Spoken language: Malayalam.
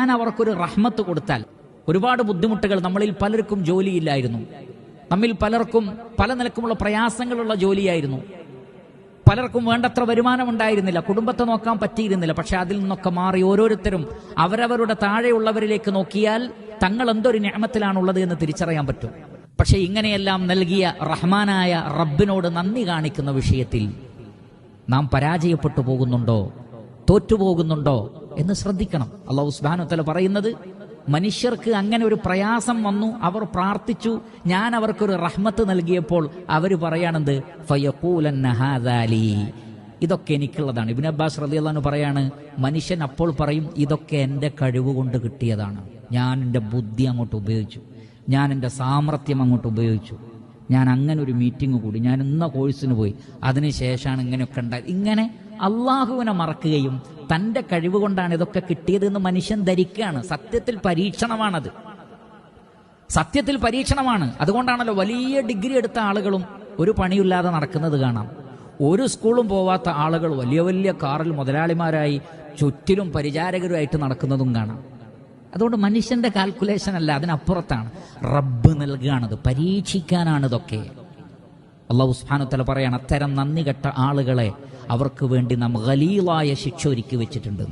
ഞാൻ അവർക്കൊരു റഹ്മത്ത് കൊടുത്താൽ, ഒരുപാട് ബുദ്ധിമുട്ടുകൾ, നമ്മളിൽ പലർക്കും ജോലിയില്ലായിരുന്നു, നമ്മിൽ പലർക്കും പല നിലക്കുമുള്ള പ്രയാസങ്ങളുള്ള ജോലിയായിരുന്നു, പലർക്കും വേണ്ടത്ര വരുമാനം ഉണ്ടായിരുന്നില്ല, കുടുംബത്തെ നോക്കാൻ പറ്റിയിരുന്നില്ല. പക്ഷെ അതിൽ നിന്നൊക്കെ മാറി ഓരോരുത്തരും അവരവരുടെ താഴെയുള്ളവരിലേക്ക് നോക്കിയാൽ തങ്ങൾ എന്തൊരു നിഅമത്തിലാണുള്ളത് എന്ന് തിരിച്ചറിയാൻ പറ്റും. പക്ഷെ ഇങ്ങനെയെല്ലാം നൽകിയ റഹ്മാനായ റബ്ബിനോട് നന്ദി കാണിക്കുന്ന വിഷയത്തിൽ നാം പരാജയപ്പെട്ടു പോകുന്നുണ്ടോ, തോറ്റുപോകുന്നുണ്ടോ എന്ന് ശ്രദ്ധിക്കണം. അല്ലാഹു സുബ്ഹാനഹു വ തആല പറയുന്നത്, മനുഷ്യർക്ക് അങ്ങനെ ഒരു പ്രയാസം വന്നു, അവർ പ്രാർത്ഥിച്ചു, ഞാൻ അവർക്കൊരു റഹ്മത്ത് നൽകിയപ്പോൾ അവർ പറയാണെന്ത്, ഫയഖൂലന്ന ഹാദാ ലീ, ഇതൊക്കെ എനിക്കുള്ളതാണ്. ഇബ്നു അബ്ബാസ് റളിയല്ലാഹു അൻഹു പറയാണ്, മനുഷ്യൻ അപ്പോൾ പറയും, ഇതൊക്കെ എൻ്റെ കഴിവ് കൊണ്ട് കിട്ടിയതാണ്, ഞാൻ എൻ്റെ ബുദ്ധി അങ്ങോട്ട് ഉപയോഗിച്ചു, ഞാൻ എൻ്റെ സാമർത്ഥ്യം അങ്ങോട്ട് ഉപയോഗിച്ചു, ഞാൻ അങ്ങനെ ഒരു മീറ്റിംഗ് കൂടി, ഞാൻ ഇന്ന കോഴ്സിന് പോയി, അതിനുശേഷമാണ് ഇങ്ങനെയൊക്കെ ഉണ്ടായത്. ഇങ്ങനെ അള്ളാഹുവിനെ മറക്കുകയും തൻ്റെ കഴിവ് കൊണ്ടാണ് ഇതൊക്കെ കിട്ടിയതെന്ന് മനുഷ്യൻ ധരിക്കുകയാണ്. സത്യത്തിൽ പരീക്ഷണമാണത്, സത്യത്തിൽ പരീക്ഷണമാണ്. അതുകൊണ്ടാണല്ലോ വലിയ ഡിഗ്രി എടുത്ത ആളുകളും ഒരു പണിയില്ലാതെ നടക്കുന്നത് കാണാം. ഒരു സ്കൂളും പോവാത്ത ആളുകൾ വലിയ വലിയ കാറിൽ മുതലാളിമാരായി ചുറ്റിലും പരിചാരകരുമായിട്ട് നടക്കുന്നതും കാണാം. അതുകൊണ്ട് മനുഷ്യന്റെ കാൽക്കുലേഷൻ അല്ല, അതിനപ്പുറത്താണ്. റബ്ബ് നൽകുകയാണത്, പരീക്ഷിക്കാനാണ് ഇതൊക്കെ. അല്ലാഹു സുബ്ഹാനഹു വ തആല പറയാണ്, അത്തരം നന്ദി കെട്ട ആളുകളെ അവർക്ക് വേണ്ടി നാം ഗലീലായ ശിക്ഷ ഒരുക്കി വെച്ചിട്ടുണ്ട്.